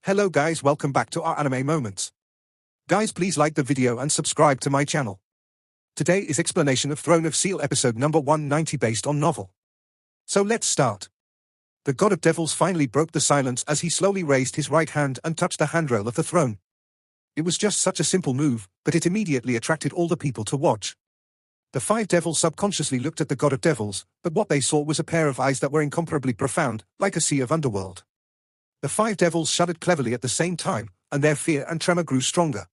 Hello guys, welcome back to our anime moments. Guys, please like the video and subscribe to my channel. Today is explanation of Throne of Steel episode number 190 based on novel. So let's start. The God of Devils finally broke the silence as he slowly raised his right hand and touched the handrail of the throne. It was just such a simple move, but it immediately attracted all the people to watch. The five devils subconsciously looked at the God of Devils, but what they saw was a pair of eyes that were incomparably profound, like a sea of underworld. The five devils shuddered cleverly at the same time, and their fear and tremor grew stronger.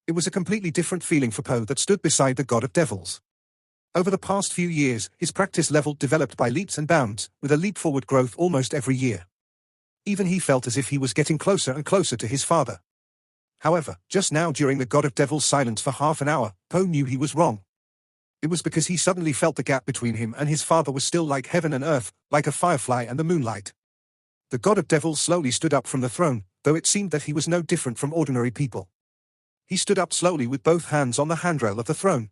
It was a completely different feeling for Poe that stood beside the God of Devils. Over the past few years, his practice level developed by leaps and bounds, with a leap-forward growth almost every year. Even he felt as if he was getting closer and closer to his father. However, just now during the God of Devils' silence for half an hour, Poe knew he was wrong. It was because he suddenly felt the gap between him and his father was still like heaven and earth, like a firefly and the moonlight. The God of Devils slowly stood up from the throne, though it seemed that he was no different from ordinary people. He stood up slowly with both hands on the handrail of the throne.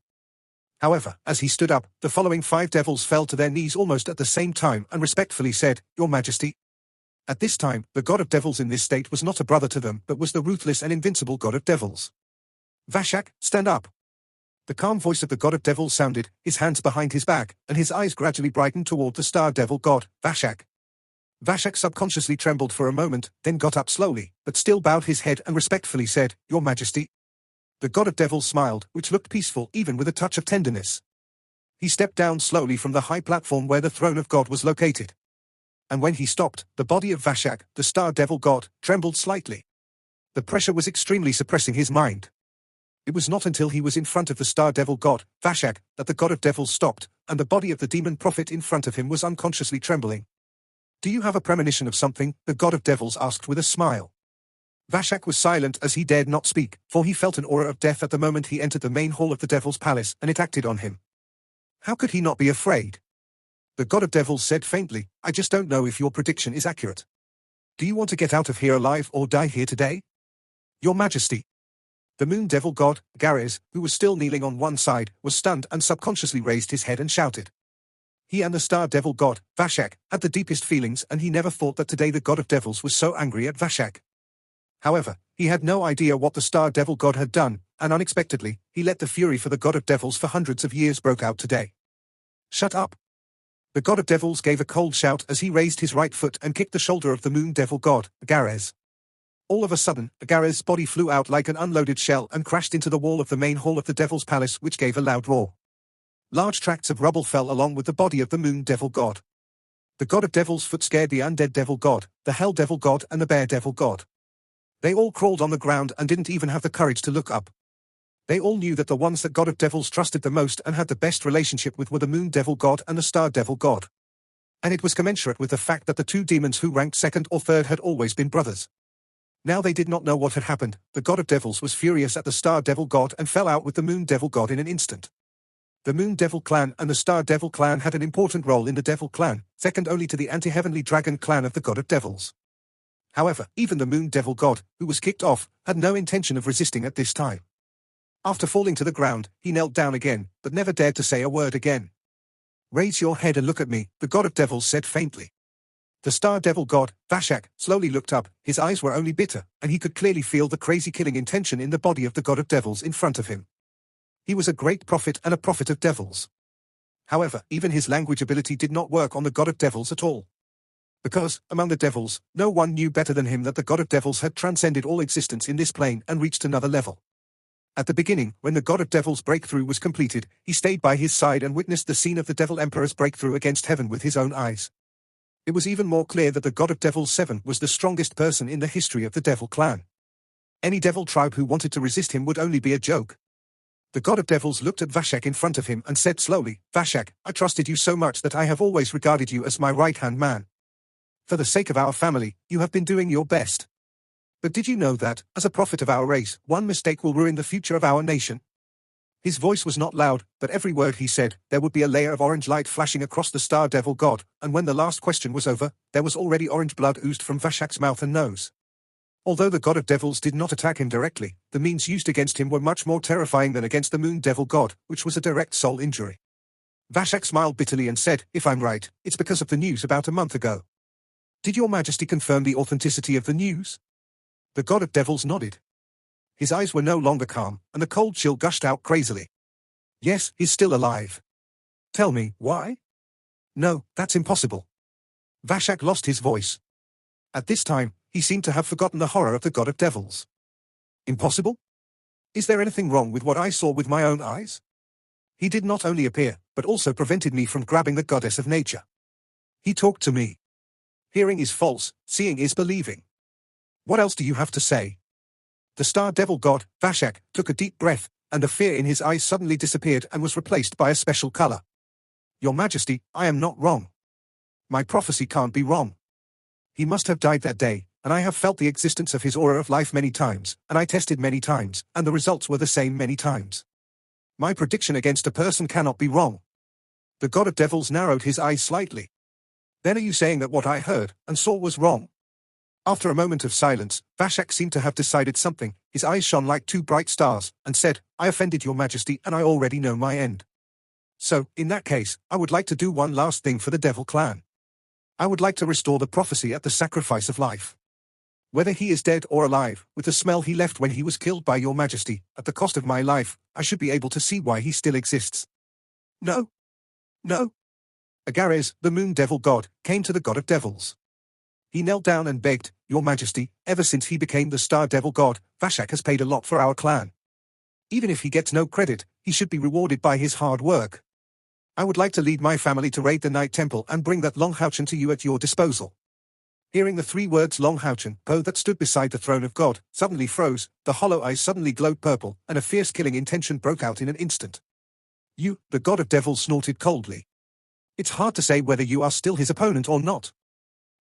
However, as he stood up, the following five devils fell to their knees almost at the same time and respectfully said, "Your Majesty." At this time, the God of Devils in this state was not a brother to them but was the ruthless and invincible God of Devils. "Vashak, stand up." The calm voice of the God of Devils sounded, his hands behind his back, and his eyes gradually brightened toward the star devil god, Vashak. Vashak subconsciously trembled for a moment, then got up slowly, but still bowed his head and respectfully said, "Your Majesty." The God of Devils smiled, which looked peaceful even with a touch of tenderness. He stepped down slowly from the high platform where the throne of God was located. And when he stopped, the body of Vashak, the star devil god, trembled slightly. The pressure was extremely suppressing his mind. It was not until he was in front of the star devil god, Vashak, that the God of Devils stopped, and the body of the demon prophet in front of him was unconsciously trembling. "Do you have a premonition of something?" the God of Devils asked with a smile. Vashak was silent as he dared not speak, for he felt an aura of death at the moment he entered the main hall of the Devil's Palace, and it acted on him. How could he not be afraid? The God of Devils said faintly, "I just don't know if your prediction is accurate. Do you want to get out of here alive or die here today?" "Your Majesty." The moon devil god, Gares, who was still kneeling on one side, was stunned and subconsciously raised his head and shouted. He and the star devil god, Vashak, had the deepest feelings, and he never thought that today the God of Devils was so angry at Vashak. However, he had no idea what the star devil god had done, and unexpectedly, he let the fury for the God of Devils for hundreds of years broke out today. "Shut up." The God of Devils gave a cold shout as he raised his right foot and kicked the shoulder of the moon devil god, Gares. All of a sudden, Gares' body flew out like an unloaded shell and crashed into the wall of the main hall of the Devil's Palace, which gave a loud roar. Large tracts of rubble fell along with the body of the moon devil god. The God of Devils' foot scared the undead devil god, the hell devil god and the bear devil god. They all crawled on the ground and didn't even have the courage to look up. They all knew that the ones that God of Devils trusted the most and had the best relationship with were the moon devil god and the star devil god. And it was commensurate with the fact that the two demons who ranked second or third had always been brothers. Now they did not know what had happened. The God of Devils was furious at the star devil god and fell out with the moon devil god in an instant. The Moon Devil clan and the Star Devil clan had an important role in the Devil clan, second only to the anti-heavenly dragon clan of the God of Devils. However, even the Moon Devil god, who was kicked off, had no intention of resisting at this time. After falling to the ground, he knelt down again, but never dared to say a word again. "Raise your head and look at me," the God of Devils said faintly. The Star Devil god, Vashak, slowly looked up. His eyes were only bitter, and he could clearly feel the crazy killing intention in the body of the God of Devils in front of him. He was a great prophet and a prophet of devils. However, even his language ability did not work on the God of Devils at all. Because, among the devils, no one knew better than him that the God of Devils had transcended all existence in this plane and reached another level. At the beginning, when the God of Devils' breakthrough was completed, he stayed by his side and witnessed the scene of the Devil Emperor's breakthrough against heaven with his own eyes. It was even more clear that the God of Devils 7 was the strongest person in the history of the Devil clan. Any devil tribe who wanted to resist him would only be a joke. The God of Devils looked at Vashak in front of him and said slowly, "Vashak, I trusted you so much that I have always regarded you as my right-hand man. For the sake of our family, you have been doing your best. But did you know that, as a prophet of our race, one mistake will ruin the future of our nation?" His voice was not loud, but every word he said, there would be a layer of orange light flashing across the Star Devil god, and when the last question was over, there was already orange blood oozed from Vashak's mouth and nose. Although the God of Devils did not attack him directly, the means used against him were much more terrifying than against the Moon Devil god, which was a direct soul injury. Vashak smiled bitterly and said, "If I'm right, it's because of the news about a month ago." "Did your Majesty confirm the authenticity of the news?" The god of devils nodded. His eyes were no longer calm, and the cold chill gushed out crazily. Yes, he's still alive. Tell me, why? No, that's impossible. Vashak lost his voice. At this time, he seemed to have forgotten the horror of the god of devils. Impossible? Is there anything wrong with what I saw with my own eyes? He did not only appear, but also prevented me from grabbing the goddess of nature. He talked to me. Hearing is false, seeing is believing. What else do you have to say? The star devil god, Vashak, took a deep breath, and the fear in his eyes suddenly disappeared and was replaced by a special color. Your Majesty, I am not wrong. My prophecy can't be wrong. He must have died that day, and I have felt the existence of his aura of life many times, and I tested many times, and the results were the same many times. My prediction against a person cannot be wrong. The god of devils narrowed his eyes slightly. Then are you saying that what I heard and saw was wrong? After a moment of silence, Vashak seemed to have decided something. His eyes shone like two bright stars, and said, I offended your Majesty and I already know my end. So, in that case, I would like to do one last thing for the Devil clan. I would like to restore the prophecy at the sacrifice of life. Whether he is dead or alive, with the smell he left when he was killed by your Majesty, at the cost of my life, I should be able to see why he still exists. No. No. Agares, the moon devil god, came to the god of devils. He knelt down and begged, Your Majesty, ever since he became the star devil god, Vashak has paid a lot for our clan. Even if he gets no credit, he should be rewarded by his hard work. I would like to lead my family to raid the Night Temple and bring that Longhauchen to you at your disposal. Hearing the three words Longhauchen, Poe that stood beside the throne of God, suddenly froze, the hollow eyes suddenly glowed purple, and a fierce killing intention broke out in an instant. You, the god of devils, snorted coldly. It's hard to say whether you are still his opponent or not.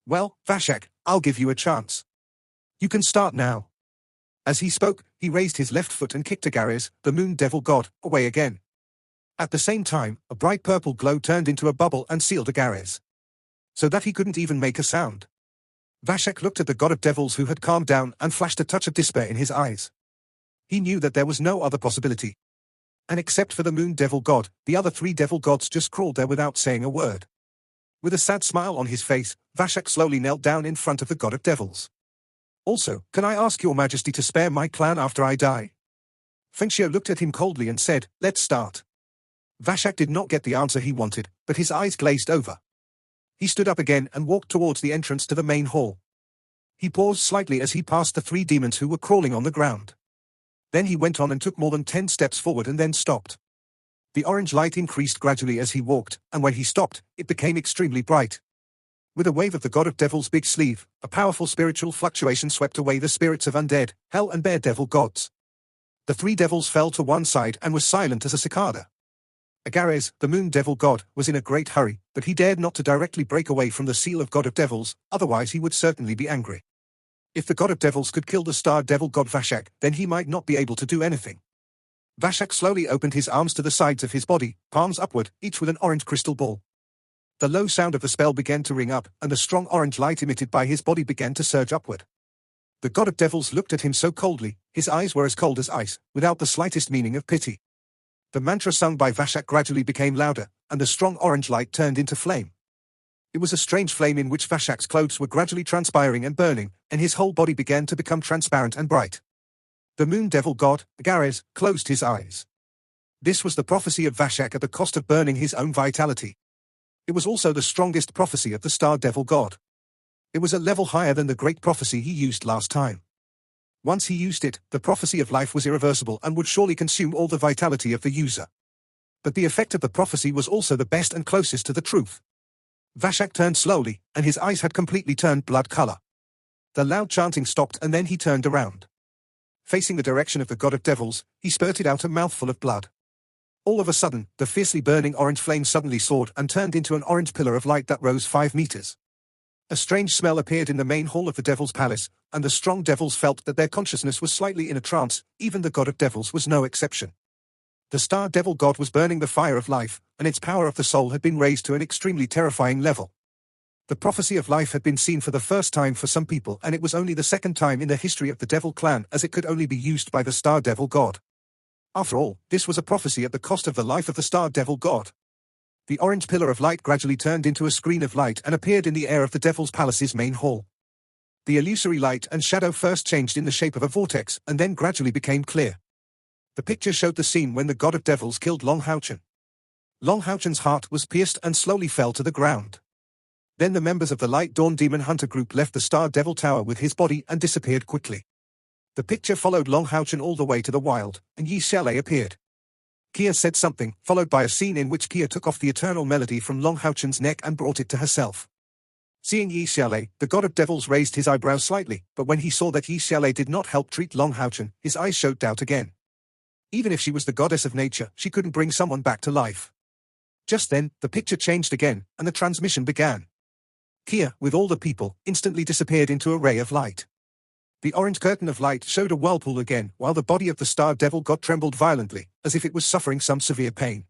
Well, Vashak, I'll give you a chance. You can start now. As he spoke, he raised his left foot and kicked Agares, the moon devil god, away again. At the same time, a bright purple glow turned into a bubble and sealed Agares, so that he couldn't even make a sound. Vashak looked at the god of devils, who had calmed down, and flashed a touch of despair in his eyes. He knew that there was no other possibility. And except for the moon devil god, the other three devil gods just crawled there without saying a word. With a sad smile on his face, Vashak slowly knelt down in front of the god of devils. Also, can I ask your Majesty to spare my clan after I die? Fengxiu looked at him coldly and said, Let's start. Vashak did not get the answer he wanted, but his eyes glazed over. He stood up again and walked towards the entrance to the main hall. He paused slightly as he passed the three demons who were crawling on the ground. Then he went on and took more than 10 steps forward and then stopped. The orange light increased gradually as he walked, and when he stopped, it became extremely bright. With a wave of the god of devils' big sleeve, a powerful spiritual fluctuation swept away the spirits of undead, hell and bear devil gods. The three devils fell to one side and was silent as a cicada. Agares, the moon devil god, was in a great hurry, but he dared not to directly break away from the seal of god of devils, otherwise he would certainly be angry. If the god of devils could kill the star devil god Vashak, then he might not be able to do anything. Vashak slowly opened his arms to the sides of his body, palms upward, each with an orange crystal ball. The low sound of the spell began to ring up, and the strong orange light emitted by his body began to surge upward. The god of devils looked at him so coldly, his eyes were as cold as ice, without the slightest meaning of pity. The mantra sung by Vashak gradually became louder, and the strong orange light turned into flame. It was a strange flame in which Vashak's clothes were gradually transpiring and burning, and his whole body began to become transparent and bright. The moon devil god, Agares, closed his eyes. This was the prophecy of Vashak at the cost of burning his own vitality. It was also the strongest prophecy of the star devil god. It was a level higher than the great prophecy he used last time. Once he used it, the prophecy of life was irreversible and would surely consume all the vitality of the user. But the effect of the prophecy was also the best and closest to the truth. Vashak turned slowly, and his eyes had completely turned blood color. The loud chanting stopped, and then he turned around. Facing the direction of the god of devils, he spurted out a mouthful of blood. All of a sudden, the fiercely burning orange flame suddenly soared and turned into an orange pillar of light that rose 5 meters. A strange smell appeared in the main hall of the devil's palace, and the strong devils felt that their consciousness was slightly in a trance. Even the god of devils was no exception. The star devil god was burning the fire of life, and its power of the soul had been raised to an extremely terrifying level. The prophecy of life had been seen for the first time for some people, and it was only the second time in the history of the devil clan, as it could only be used by the star devil god. After all, this was a prophecy at the cost of the life of the star devil god. The orange pillar of light gradually turned into a screen of light and appeared in the air of the devil's palace's main hall. The illusory light and shadow first changed in the shape of a vortex and then gradually became clear. The picture showed the scene when the god of devils killed Long Houchen. Long Houchen's heart was pierced and slowly fell to the ground. Then the members of the Light Dawn Demon Hunter group left the Star Devil Tower with his body and disappeared quickly. The picture followed Long Houchen all the way to the wild, and Yi Xiaolei appeared. Kia said something, followed by a scene in which Kia took off the eternal melody from Long Houchen's neck and brought it to herself. Seeing Yi Xiaolei, the god of devils raised his eyebrows slightly, but when he saw that Yi Xiaolei did not help treat Long Houchen, his eyes showed doubt again. Even if she was the goddess of nature, she couldn't bring someone back to life. Just then, the picture changed again, and the transmission began. Kia, with all the people, instantly disappeared into a ray of light. The orange curtain of light showed a whirlpool again, while the body of the Star Devil God trembled violently, as if it was suffering some severe pain.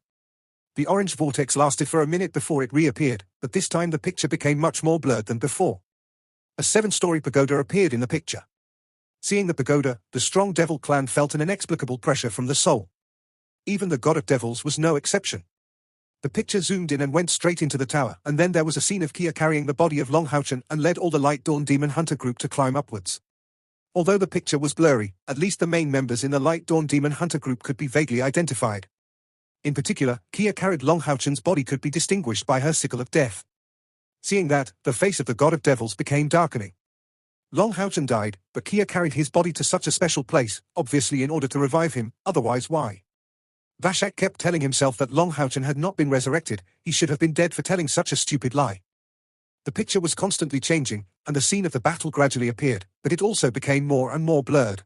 The orange vortex lasted for a minute before it reappeared, but this time the picture became much more blurred than before. A 7-story pagoda appeared in the picture. Seeing the pagoda, the strong devil clan felt an inexplicable pressure from the soul. Even the god of devils was no exception. The picture zoomed in and went straight into the tower, and then there was a scene of Kia carrying the body of Long Houchen and led all the Light Dawn Demon Hunter group to climb upwards. Although the picture was blurry, at least the main members in the Light Dawn Demon Hunter group could be vaguely identified. In particular, Kia carried Long Houchen's body could be distinguished by her sickle of death. Seeing that, the face of the god of devils became darkening. Long Houchen died, but Kia carried his body to such a special place, obviously in order to revive him, otherwise why? Vashak kept telling himself that Long Houchen had not been resurrected, he should have been dead for telling such a stupid lie. The picture was constantly changing, and the scene of the battle gradually appeared, but it also became more and more blurred.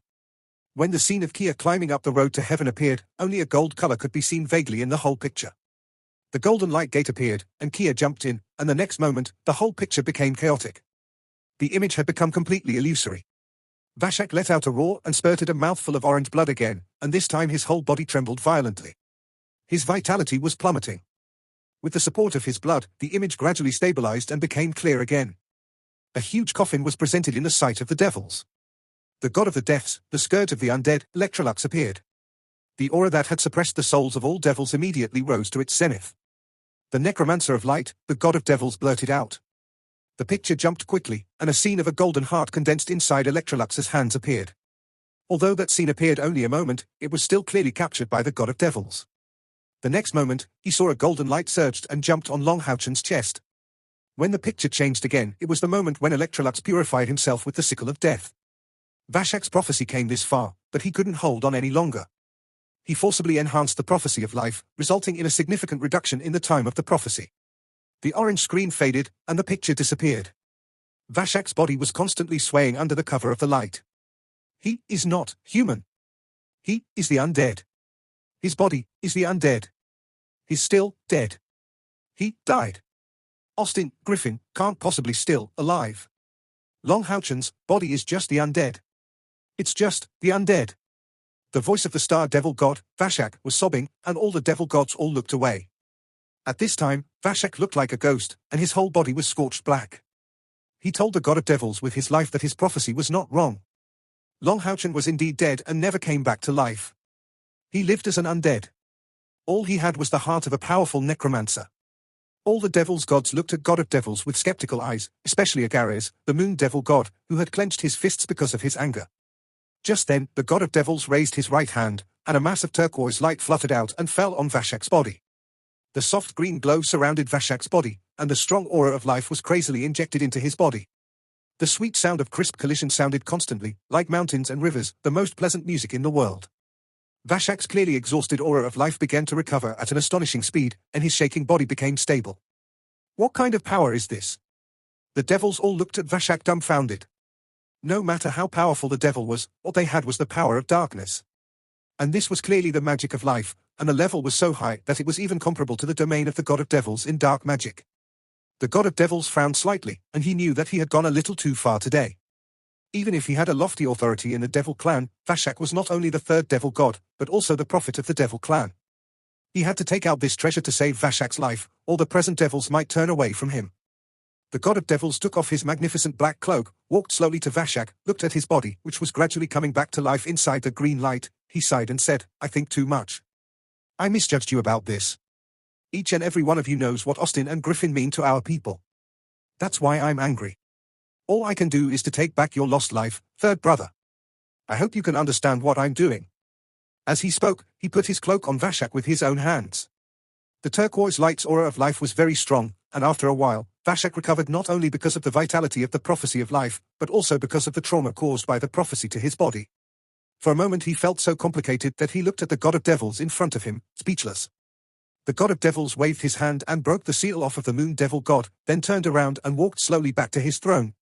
When the scene of Kia climbing up the road to heaven appeared, only a gold color could be seen vaguely in the whole picture. The golden light gate appeared, and Kia jumped in, and the next moment, the whole picture became chaotic. The image had become completely illusory. Vashak let out a roar and spurted a mouthful of orange blood again, and this time his whole body trembled violently. His vitality was plummeting. With the support of his blood, the image gradually stabilized and became clear again. A huge coffin was presented in the sight of the devils. The god of the deaths, the scourge of the undead, Electrolux appeared. The aura that had suppressed the souls of all devils immediately rose to its zenith. The necromancer of light, the god of devils, blurted out. The picture jumped quickly, and a scene of a golden heart condensed inside Electrolux's hands appeared. Although that scene appeared only a moment, it was still clearly captured by the god of devils. The next moment, he saw a golden light surged and jumped on Long Houchen's chest. When the picture changed again, it was the moment when Electrolux purified himself with the sickle of death. Vashak's prophecy came this far, but he couldn't hold on any longer. He forcibly enhanced the prophecy of life, resulting in a significant reduction in the time of the prophecy. The orange screen faded, and the picture disappeared. Vashak's body was constantly swaying under the cover of the light. He is not human. He is the undead. His body is the undead. He's still dead. He died. Austin Griffin can't possibly still alive. Long Houchen's body is just the undead. It's just the undead. The voice of the Star Devil God, Vashak, was sobbing, and all the devil gods all looked away. At this time, Vashak looked like a ghost, and his whole body was scorched black. He told the god of devils with his life that his prophecy was not wrong. Long Houchen was indeed dead and never came back to life. He lived as an undead. All he had was the heart of a powerful necromancer. All the devil's gods looked at god of devils with skeptical eyes, especially Agares, the moon devil god, who had clenched his fists because of his anger. Just then, the god of devils raised his right hand, and a mass of turquoise light fluttered out and fell on Vashak's body. The soft green glow surrounded Vashak's body, and the strong aura of life was crazily injected into his body. The sweet sound of crisp collision sounded constantly, like mountains and rivers, the most pleasant music in the world. Vashak's clearly exhausted aura of life began to recover at an astonishing speed, and his shaking body became stable. What kind of power is this? The devils all looked at Vashak dumbfounded. No matter how powerful the devil was, what they had was the power of darkness. And this was clearly the magic of life, and the level was so high that it was even comparable to the domain of the god of devils in dark magic. The god of devils frowned slightly, and he knew that he had gone a little too far today. Even if he had a lofty authority in the devil clan, Vashak was not only the third devil god, but also the prophet of the devil clan. He had to take out this treasure to save Vashak's life, or the present devils might turn away from him. The god of devils took off his magnificent black cloak, walked slowly to Vashak, looked at his body, which was gradually coming back to life inside the green light. He sighed and said, "I think too much. I misjudged you about this. Each and every one of you knows what Austin and Griffin mean to our people. That's why I'm angry. All I can do is to take back your lost life, third brother. I hope you can understand what I'm doing. As he spoke, he put his cloak on Vashak with his own hands. The turquoise light's aura of life was very strong, and after a while, Vashak recovered not only because of the vitality of the prophecy of life, but also because of the trauma caused by the prophecy to his body. For a moment he felt so complicated that he looked at the god of devils in front of him, speechless. The god of devils waved his hand and broke the seal off of the moon devil god, then turned around and walked slowly back to his throne.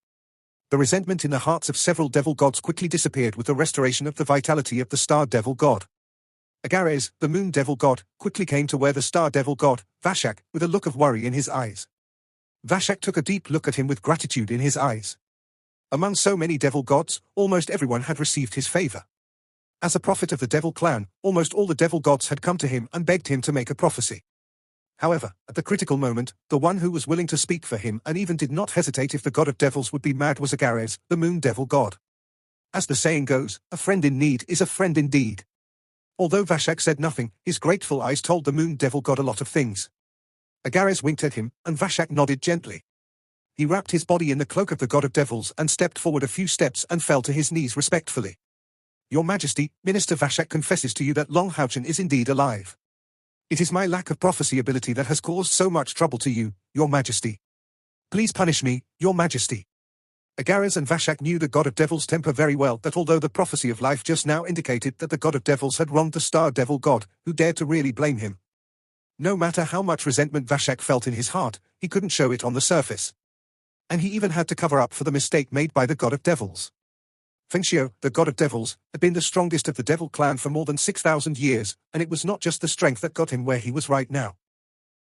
The resentment in the hearts of several devil gods quickly disappeared with the restoration of the vitality of the star devil god. Agares, the moon devil god, quickly came to where the star devil god, Vashak, with a look of worry in his eyes. Vashak took a deep look at him with gratitude in his eyes. Among so many devil gods, almost everyone had received his favor. As a prophet of the devil clan, almost all the devil gods had come to him and begged him to make a prophecy. However, at the critical moment, the one who was willing to speak for him and even did not hesitate if the god of devils would be mad was Agares, the moon devil god. As the saying goes, a friend in need is a friend indeed. Although Vashak said nothing, his grateful eyes told the moon devil god a lot of things. Agares winked at him, and Vashak nodded gently. He wrapped his body in the cloak of the god of devils and stepped forward a few steps and fell to his knees respectfully. Your Majesty, Minister Vashak confesses to you that Long Houchen is indeed alive. It is my lack of prophecy ability that has caused so much trouble to you, Your Majesty. Please punish me, Your Majesty. Agares and Vashak knew the god of devils' temper very well, that although the prophecy of life just now indicated that the god of devils had wronged the star devil god, who dared to really blame him? No matter how much resentment Vashak felt in his heart, he couldn't show it on the surface. And he even had to cover up for the mistake made by the god of devils. Fengxiu, the god of devils, had been the strongest of the devil clan for more than 6,000 years, and it was not just the strength that got him where he was right now.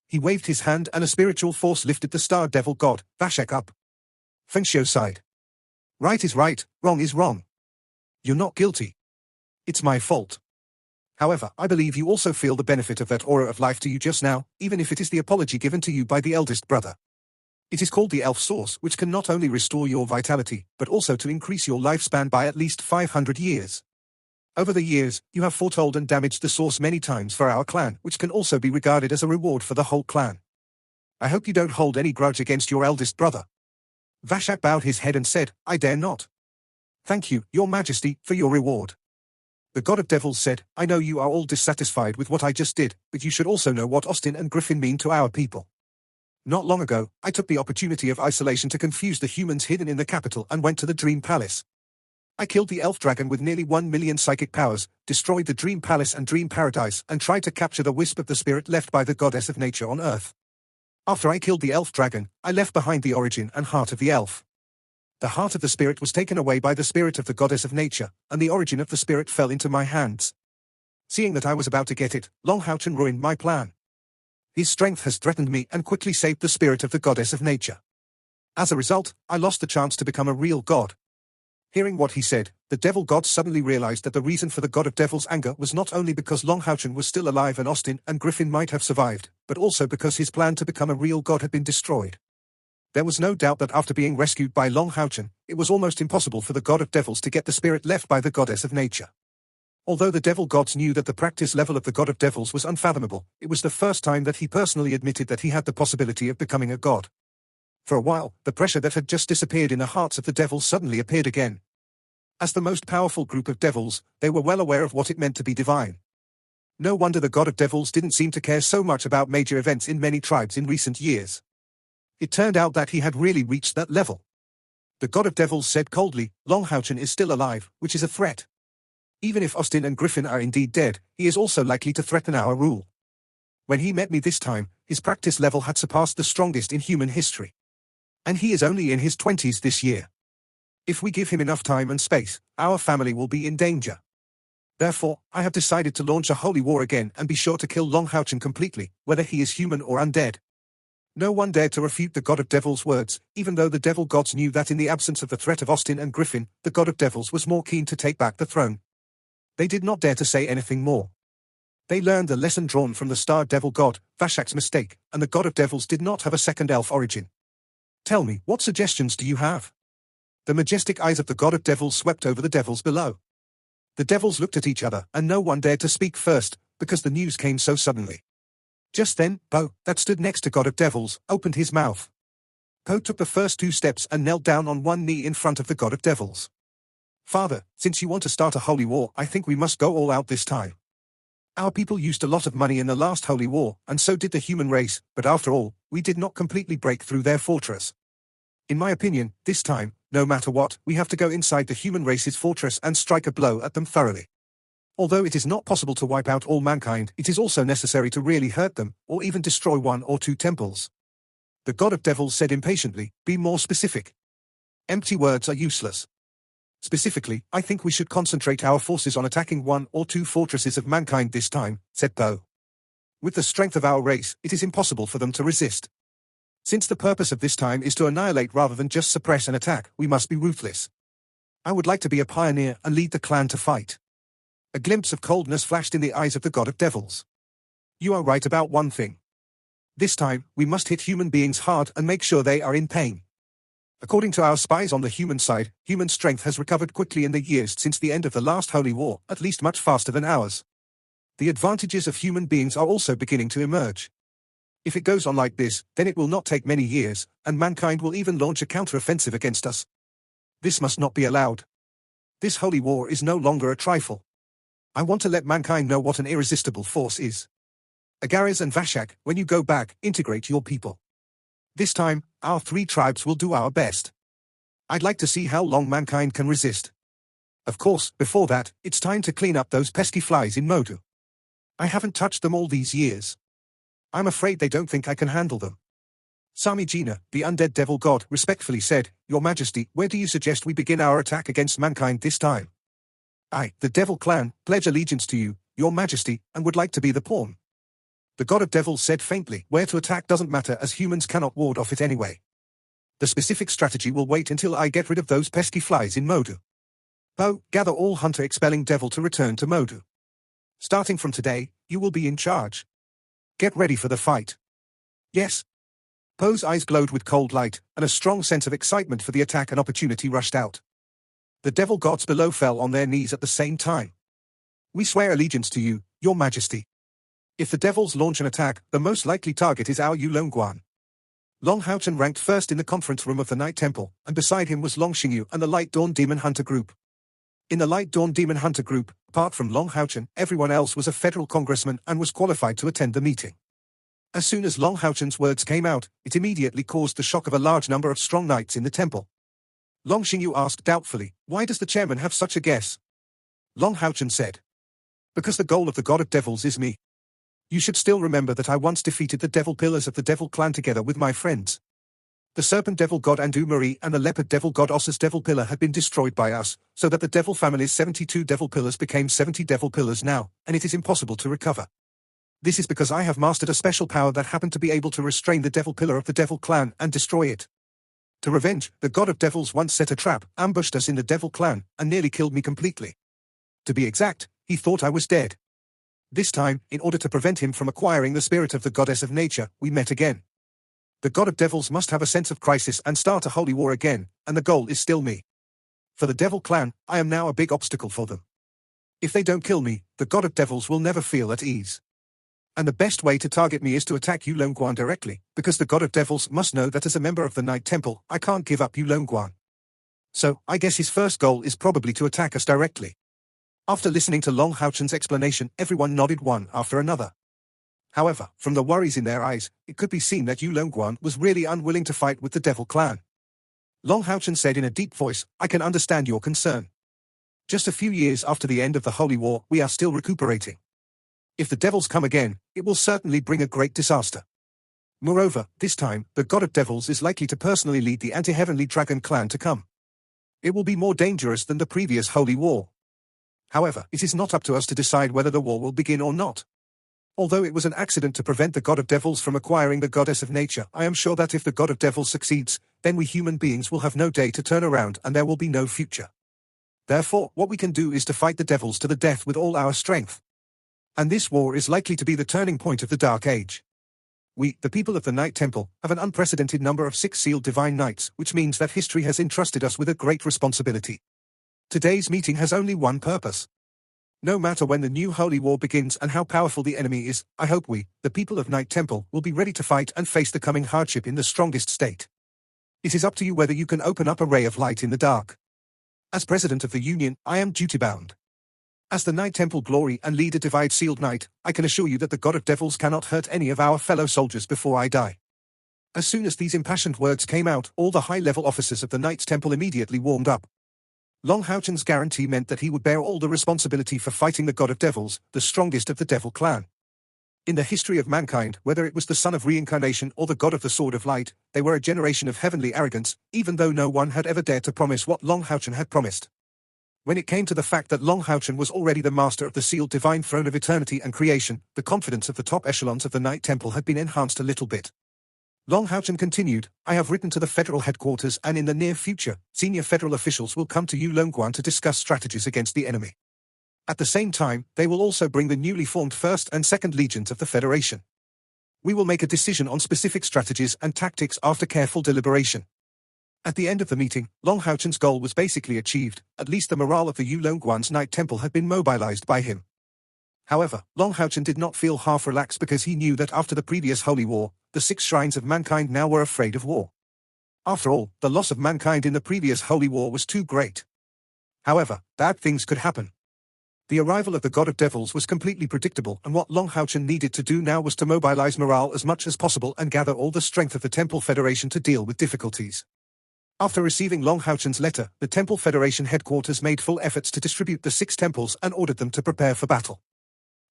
He waved his hand and a spiritual force lifted the star devil god, Vashak, up. Fengxiu sighed. Right is right, wrong is wrong. You're not guilty. It's my fault. However, I believe you also feel the benefit of that aura of life to you just now, even if it is the apology given to you by the eldest brother. It is called the elf source, which can not only restore your vitality, but also to increase your lifespan by at least 500 years. Over the years, you have foretold and damaged the source many times for our clan, which can also be regarded as a reward for the whole clan. I hope you don't hold any grudge against your eldest brother. Vashak bowed his head and said, I dare not. Thank you, Your Majesty, for your reward. The god of devils said, I know you are all dissatisfied with what I just did, but you should also know what Austin and Griffin mean to our people. Not long ago, I took the opportunity of isolation to confuse the humans hidden in the capital and went to the Dream Palace. I killed the elf dragon with nearly 1 million psychic powers, destroyed the Dream Palace and Dream Paradise, and tried to capture the wisp of the spirit left by the goddess of nature on Earth. After I killed the elf dragon, I left behind the origin and heart of the elf. The heart of the spirit was taken away by the spirit of the goddess of nature, and the origin of the spirit fell into my hands. Seeing that I was about to get it, Long Houchen ruined my plan. His strength has threatened me and quickly saved the spirit of the goddess of nature. As a result, I lost the chance to become a real god. Hearing what he said, the devil gods suddenly realized that the reason for the god of devil's anger was not only because Long Houchen was still alive and Austin and Griffin might have survived, but also because his plan to become a real god had been destroyed. There was no doubt that after being rescued by Long Houchen, it was almost impossible for the god of devils to get the spirit left by the goddess of nature. Although the devil gods knew that the practice level of the god of devils was unfathomable, it was the first time that he personally admitted that he had the possibility of becoming a god. For a while, the pressure that had just disappeared in the hearts of the devils suddenly appeared again. As the most powerful group of devils, they were well aware of what it meant to be divine. No wonder the god of devils didn't seem to care so much about major events in many tribes in recent years. It turned out that he had really reached that level. The god of devils said coldly, Long Houchen is still alive, which is a threat. Even if Austin and Griffin are indeed dead, he is also likely to threaten our rule. When he met me this time, his practice level had surpassed the strongest in human history. And he is only in his 20s this year. If we give him enough time and space, our family will be in danger. Therefore, I have decided to launch a holy war again and be sure to kill Long Houchen completely, whether he is human or undead. No one dared to refute the god of devils' words, even though the devil gods knew that in the absence of the threat of Austin and Griffin, the god of devils was more keen to take back the throne. They did not dare to say anything more. They learned the lesson drawn from the star devil god, Vashak's mistake, and the god of devils did not have a second elf origin. Tell me, what suggestions do you have? The majestic eyes of the god of devils swept over the devils below. The devils looked at each other, and no one dared to speak first, because the news came so suddenly. Just then, Bo, that stood next to god of devils, opened his mouth. Po took the first 2 steps and knelt down on one knee in front of the god of devils. Father, since you want to start a holy war, I think we must go all out this time. Our people used a lot of money in the last holy war, and so did the human race, but after all, we did not completely break through their fortress. In my opinion, this time, no matter what, we have to go inside the human race's fortress and strike a blow at them thoroughly. Although it is not possible to wipe out all mankind, it is also necessary to really hurt them, or even destroy 1 or 2 temples. The god of devils said impatiently, "Be more specific. Empty words are useless. Specifically, I think we should concentrate our forces on attacking 1 or 2 fortresses of mankind this time," said Po. "With the strength of our race, it is impossible for them to resist. Since the purpose of this time is to annihilate rather than just suppress and attack, we must be ruthless. I would like to be a pioneer and lead the clan to fight." A glimpse of coldness flashed in the eyes of the god of devils. "You are right about one thing. This time, we must hit human beings hard and make sure they are in pain. According to our spies on the human side, human strength has recovered quickly in the years since the end of the last holy war, at least much faster than ours. The advantages of human beings are also beginning to emerge. If it goes on like this, then it will not take many years, and mankind will even launch a counter-offensive against us. This must not be allowed. This holy war is no longer a trifle. I want to let mankind know what an irresistible force is. Agares and Vashak, when you go back, integrate your people. This time, our 3 tribes will do our best. I'd like to see how long mankind can resist. Of course, before that, it's time to clean up those pesky flies in Modu. I haven't touched them all these years. I'm afraid they don't think I can handle them." Samijina, the undead devil god, respectfully said, "Your Majesty, where do you suggest we begin our attack against mankind this time?" "I, the devil clan, pledge allegiance to you, Your Majesty, and would like to be the pawn." The god of devils said faintly, "Where to attack doesn't matter as humans cannot ward off it anyway. The specific strategy will wait until I get rid of those pesky flies in Modu. Po, gather all hunter-expelling devil to return to Modu. Starting from today, you will be in charge. Get ready for the fight." "Yes." Po's eyes glowed with cold light, and a strong sense of excitement for the attack and opportunity rushed out. The devil gods below fell on their knees at the same time. "We swear allegiance to you, Your Majesty. If the devils launch an attack, the most likely target is our Yulongguan." Long Haochen ranked first in the conference room of the Night Temple, and beside him was Long Xingyu and the Light Dawn Demon Hunter group. In the Light Dawn Demon Hunter group, apart from Long Haochen, everyone else was a federal congressman and was qualified to attend the meeting. As soon as Long Haochen's words came out, it immediately caused the shock of a large number of strong knights in the temple. Long Xingyu asked doubtfully, "Why does the chairman have such a guess?" Long Haochen said, "Because the goal of the god of devils is me. You should still remember that I once defeated the devil pillars of the devil clan together with my friends. The serpent devil god Andu Marie and the leopard devil god Ossa's devil pillar had been destroyed by us, so that the devil family's 72 devil pillars became 70 devil pillars now, and it is impossible to recover. This is because I have mastered a special power that happened to be able to restrain the devil pillar of the devil clan and destroy it. To revenge, the god of devils once set a trap, ambushed us in the devil clan, and nearly killed me completely. To be exact, he thought I was dead. This time, in order to prevent him from acquiring the spirit of the goddess of nature, we met again. The god of devils must have a sense of crisis and start a holy war again, and the goal is still me. For the devil clan, I am now a big obstacle for them. If they don't kill me, the god of devils will never feel at ease. And the best way to target me is to attack Yulongguan directly, because the god of devils must know that as a member of the Night Temple, I can't give up Yulongguan. So, I guess his first goal is probably to attack us directly." After listening to Long Haochen's explanation, everyone nodded one after another. However, from the worries in their eyes, it could be seen that Yulongguan was really unwilling to fight with the devil clan. Long Haochen said in a deep voice, "I can understand your concern. Just a few years after the end of the Holy War, we are still recuperating. If the devils come again, it will certainly bring a great disaster. Moreover, this time, the god of devils is likely to personally lead the anti-heavenly dragon clan to come. It will be more dangerous than the previous Holy War. However, it is not up to us to decide whether the war will begin or not. Although it was an accident to prevent the god of devils from acquiring the goddess of nature, I am sure that if the god of devils succeeds, then we human beings will have no day to turn around and there will be no future. Therefore, what we can do is to fight the devils to the death with all our strength. And this war is likely to be the turning point of the Dark Age. We, the people of the Night Temple, have an unprecedented number of 6 sealed divine knights, which means that history has entrusted us with a great responsibility. Today's meeting has only one purpose. No matter when the new holy war begins and how powerful the enemy is, I hope we, the people of Night Temple, will be ready to fight and face the coming hardship in the strongest state. It is up to you whether you can open up a ray of light in the dark. As President of the Union, I am duty-bound. As the Knight Temple Glory and leader Divide Sealed Knight, I can assure you that the God of Devils cannot hurt any of our fellow soldiers before I die. As soon as these impassioned words came out, all the high-level officers of the Knights Temple immediately warmed up. Long Houchen's guarantee meant that he would bear all the responsibility for fighting the God of Devils, the strongest of the Devil clan. In the history of mankind, whether it was the Son of Reincarnation or the God of the Sword of Light, they were a generation of heavenly arrogance, even though no one had ever dared to promise what Long Houchen had promised. When it came to the fact that Long Houchen was already the master of the sealed divine throne of eternity and creation, the confidence of the top echelons of the Knight Temple had been enhanced a little bit. Long Houchen continued, I have written to the federal headquarters and in the near future, senior federal officials will come to Yulongguan to discuss strategies against the enemy. At the same time, they will also bring the newly formed 1st and 2nd Legions of the Federation. We will make a decision on specific strategies and tactics after careful deliberation. At the end of the meeting, Long Houchen's goal was basically achieved, at least the morale of the Yulongguan's Knight Temple had been mobilized by him. However, Long Houchen did not feel half relaxed because he knew that after the previous holy war, the 6 shrines of mankind now were afraid of war. After all, the loss of mankind in the previous holy war was too great. However, bad things could happen. The arrival of the God of Devils was completely predictable, and what Long Houchen needed to do now was to mobilize morale as much as possible and gather all the strength of the Temple Federation to deal with difficulties. After receiving Long Houchen's letter, the Temple Federation headquarters made full efforts to distribute the 6 temples and ordered them to prepare for battle.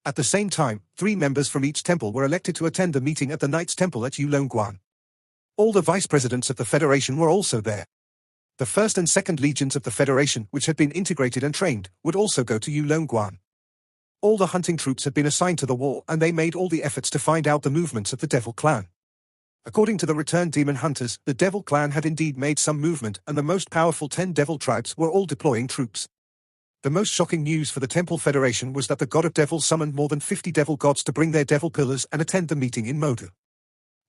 At the same time, 3 members from each temple were elected to attend the meeting at the Knights Temple at Yulongguan. All the vice presidents of the Federation were also there. The 1st and 2nd Legions of the Federation, which had been integrated and trained, would also go to Yulongguan. All the hunting troops had been assigned to the war, and they made all the efforts to find out the movements of the Devil Clan. According to the returned demon hunters, the Devil Clan had indeed made some movement, and the most powerful 10 Devil tribes were all deploying troops. The most shocking news for the Temple Federation was that the God of Devils summoned more than 50 Devil gods to bring their Devil pillars and attend the meeting in Modu.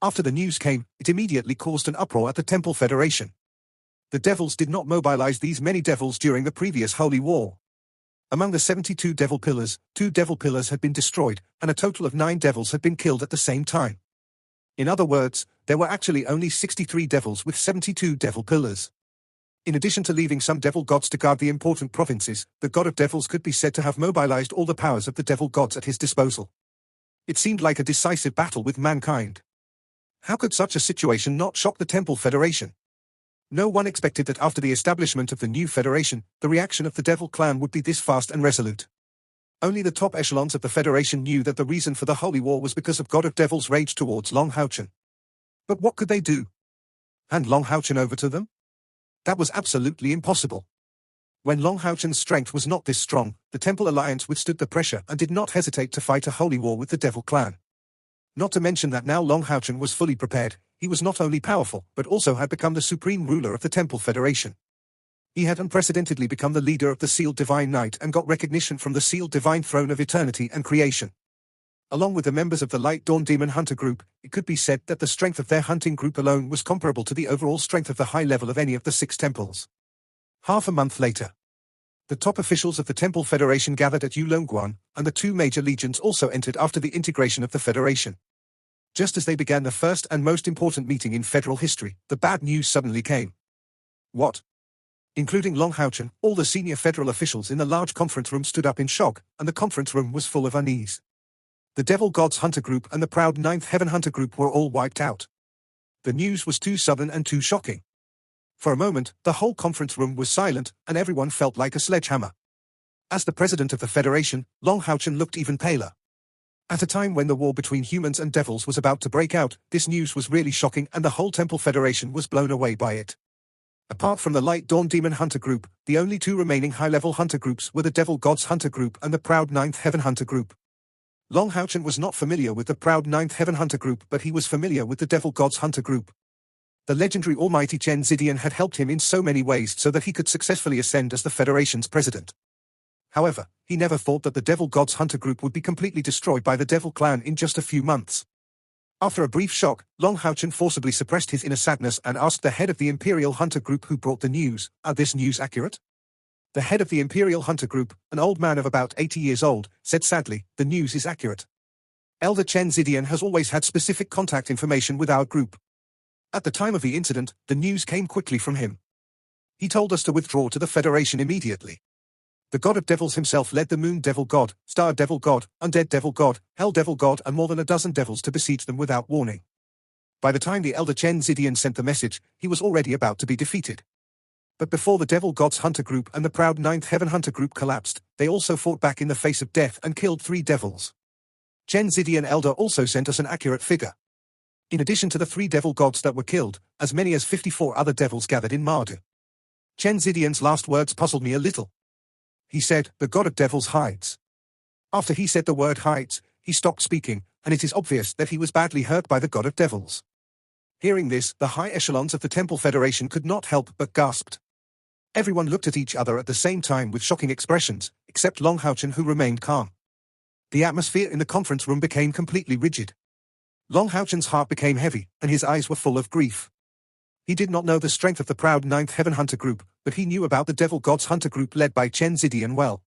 After the news came, it immediately caused an uproar at the Temple Federation. The Devils did not mobilize these many Devils during the previous Holy War. Among the 72 Devil pillars, 2 Devil pillars had been destroyed, and a total of 9 Devils had been killed at the same time. In other words, there were actually only 63 Devils with 72 Devil pillars. In addition to leaving some Devil gods to guard the important provinces, the God of Devils could be said to have mobilized all the powers of the Devil gods at his disposal. It seemed like a decisive battle with mankind. How could such a situation not shock the Temple Federation? No one expected that after the establishment of the new Federation, the reaction of the Devil Clan would be this fast and resolute. Only the top echelons of the Federation knew that the reason for the Holy War was because of God of Devils' rage towards Long Houchen. But what could they do? Hand Long Houchen over to them? That was absolutely impossible. When Long Houchen's strength was not this strong, the Temple Alliance withstood the pressure and did not hesitate to fight a holy war with the Devil Clan. Not to mention that now Long Houchen was fully prepared. He was not only powerful, but also had become the supreme ruler of the Temple Federation. He had unprecedentedly become the leader of the Sealed Divine Knight and got recognition from the Sealed Divine Throne of Eternity and Creation. Along with the members of the Light Dawn Demon Hunter group, it could be said that the strength of their hunting group alone was comparable to the overall strength of the high level of any of the 6 temples. Half a month later, the top officials of the Temple Federation gathered at Yulongguan, and the 2 major legions also entered after the integration of the Federation. Just as they began the first and most important meeting in federal history, the bad news suddenly came. What? Including Long Houchen, all the senior federal officials in the large conference room stood up in shock, and the conference room was full of unease. The Devil Gods Hunter Group and the proud 9th Heaven Hunter Group were all wiped out. The news was too sudden and too shocking. For a moment, the whole conference room was silent, and everyone felt like a sledgehammer. As the president of the Federation, Long Houchen looked even paler. At a time when the war between humans and devils was about to break out, this news was really shocking and the whole Temple Federation was blown away by it. Apart from the Light Dawn Demon Hunter Group, the only 2 remaining high-level hunter groups were the Devil Gods Hunter Group and the proud 9th Heaven Hunter Group. Long Houchen was not familiar with the proud 9th Heaven Hunter Group, but he was familiar with the Devil Gods Hunter Group. The legendary Almighty Chen Zidian had helped him in so many ways so that he could successfully ascend as the Federation's president. However, he never thought that the Devil Gods Hunter Group would be completely destroyed by the Devil Clan in just a few months. After a brief shock, Long Houchen forcibly suppressed his inner sadness and asked the head of the Imperial Hunter Group who brought the news, "Are this news accurate?" The head of the Imperial Hunter Group, an old man of about 80 years old, said sadly, "The news is accurate. Elder Chen Zidian has always had specific contact information with our group. At the time of the incident, the news came quickly from him. He told us to withdraw to the Federation immediately. The god of devils himself led the Moon Devil God, Star Devil God, Undead Devil God, Hell Devil God and more than a dozen devils to besiege them without warning. By the time the elder Chen Zidian sent the message, he was already about to be defeated. But before the Devil Gods Hunter Group and the proud Ninth Heaven Hunter Group collapsed, they also fought back in the face of death and killed 3 devils. Chen Zidian Elder also sent us an accurate figure. In addition to the 3 devil gods that were killed, as many as 54 other devils gathered in Mardu. Chen Zidian's last words puzzled me a little. He said, "The god of devils hides." After he said the word hides, he stopped speaking, and it is obvious that he was badly hurt by the god of devils. Hearing this, the high echelons of the Temple Federation could not help but gasped. Everyone looked at each other at the same time with shocking expressions, except Long Haochen, who remained calm. The atmosphere in the conference room became completely rigid. Long Haochen's heart became heavy, and his eyes were full of grief. He did not know the strength of the proud Ninth Heaven Hunter Group, but he knew about the Devil Gods Hunter Group led by Chen Zidian well.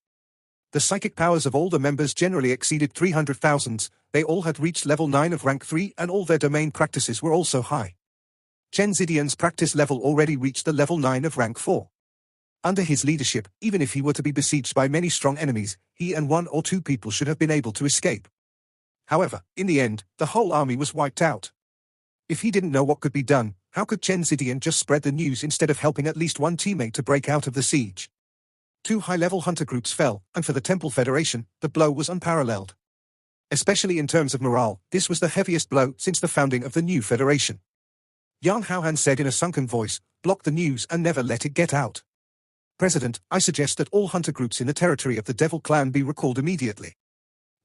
The psychic powers of all the members generally exceeded 300,000, they all had reached level 9 of rank 3 and all their domain practices were also high. Chen Zidian's practice level already reached the level 9 of rank 4. Under his leadership, even if he were to be besieged by many strong enemies, he and 1 or 2 people should have been able to escape. However, in the end, the whole army was wiped out. If he didn't know what could be done, how could Chen Zidian just spread the news instead of helping at least 1 teammate to break out of the siege? 2 high-level hunter groups fell, and for the Temple Federation, the blow was unparalleled. Especially in terms of morale, this was the heaviest blow since the founding of the new federation. Yang Haohan said in a sunken voice, "Block the news and never let it get out. President, I suggest that all hunter groups in the territory of the Devil Clan be recalled immediately."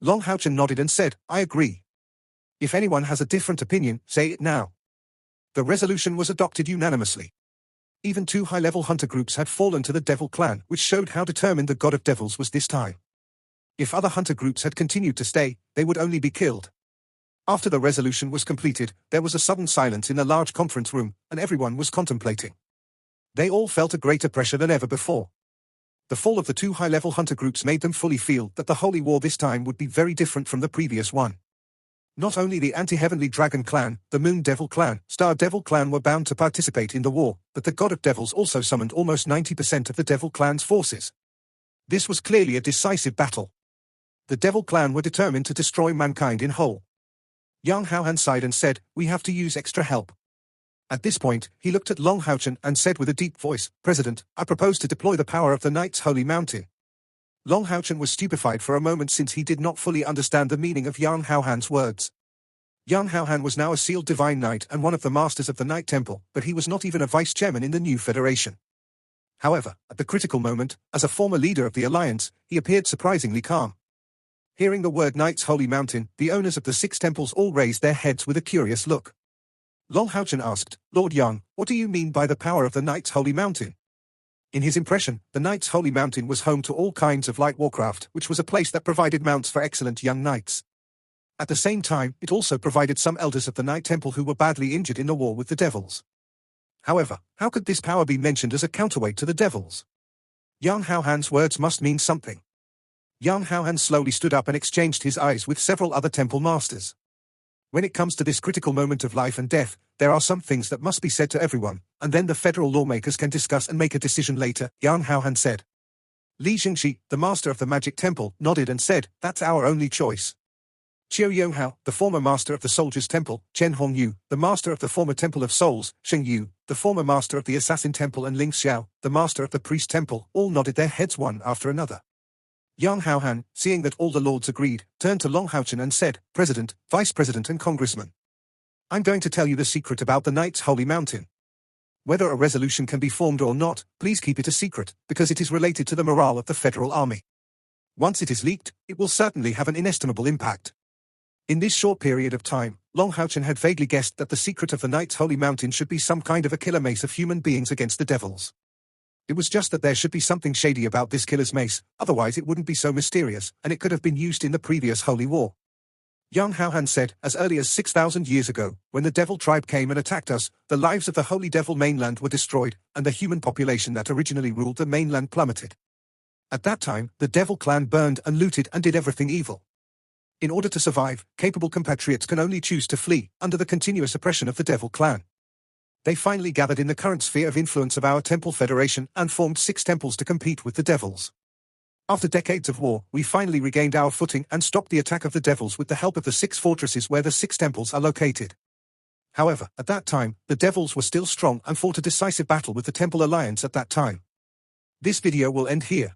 Long Haochen nodded and said, "I agree. If anyone has a different opinion, say it now." The resolution was adopted unanimously. Even 2 high-level hunter groups had fallen to the Devil Clan, which showed how determined the God of Devils was this time. If other hunter groups had continued to stay, they would only be killed. After the resolution was completed, there was a sudden silence in the large conference room, and everyone was contemplating. They all felt a greater pressure than ever before. The fall of the 2 high-level hunter groups made them fully feel that the Holy War this time would be very different from the previous one. Not only the anti-heavenly dragon clan, the Moon Devil clan, Star Devil clan were bound to participate in the war, but the God of Devils also summoned almost 90% of the Devil clan's forces. This was clearly a decisive battle. The Devil clan were determined to destroy mankind in whole. Yang Haohan sighed and said, "We have to use extra help." At this point, he looked at Long Haochen and said with a deep voice, "President, I propose to deploy the power of the Knight's Holy Mountain." Long Haochen was stupefied for a moment since he did not fully understand the meaning of Yang Haohan's words. Yang Haohan was now a sealed divine knight and one of the masters of the Knight Temple, but he was not even a vice-chairman in the new federation. However, at the critical moment, as a former leader of the alliance, he appeared surprisingly calm. Hearing the word Knight's Holy Mountain, the owners of the 6 temples all raised their heads with a curious look. Long Haochen asked, "Lord Yang, what do you mean by the power of the Knight's Holy Mountain?" In his impression, the Knight's Holy Mountain was home to all kinds of light warcraft, which was a place that provided mounts for excellent young knights. At the same time, it also provided some elders of the Knight Temple who were badly injured in the war with the devils. However, how could this power be mentioned as a counterweight to the devils? Yang Haohan's words must mean something. Yang Haohan slowly stood up and exchanged his eyes with several other temple masters. When it comes to this critical moment of life and death, there are some things that must be said to everyone, and then the federal lawmakers can discuss and make a decision later, Yang Haohan said. Li Jingxi, the master of the Magic Temple, nodded and said, "That's our only choice." Qiu Yonghao, the former master of the Soldiers' Temple, Chen Hongyu, the master of the former Temple of Souls, Sheng Yu, the former master of the Assassin Temple and Ling Xiao, the master of the Priest Temple, all nodded their heads one after another. Yang Haohan, seeing that all the lords agreed, turned to Long Haochen and said, "President, Vice President and Congressman, I'm going to tell you the secret about the Knight's Holy Mountain. Whether a resolution can be formed or not, please keep it a secret, because it is related to the morale of the Federal Army. Once it is leaked, it will certainly have an inestimable impact." In this short period of time, Long Haochen had vaguely guessed that the secret of the Knight's Holy Mountain should be some kind of a killer mace of human beings against the devils. It was just that there should be something shady about this killer's mace, otherwise it wouldn't be so mysterious, and it could have been used in the previous Holy War. Yang Haohan said, "As early as 6,000 years ago, when the Devil tribe came and attacked us, the lives of the Holy Devil mainland were destroyed, and the human population that originally ruled the mainland plummeted. At that time, the Devil clan burned and looted and did everything evil. In order to survive, capable compatriots can only choose to flee, under the continuous oppression of the Devil clan. They finally gathered in the current sphere of influence of our temple federation and formed 6 temples to compete with the devils. After decades of war, we finally regained our footing and stopped the attack of the devils with the help of the 6 fortresses where the 6 temples are located. However, at that time, the devils were still strong and fought a decisive battle with the Temple Alliance at that time. This video will end here.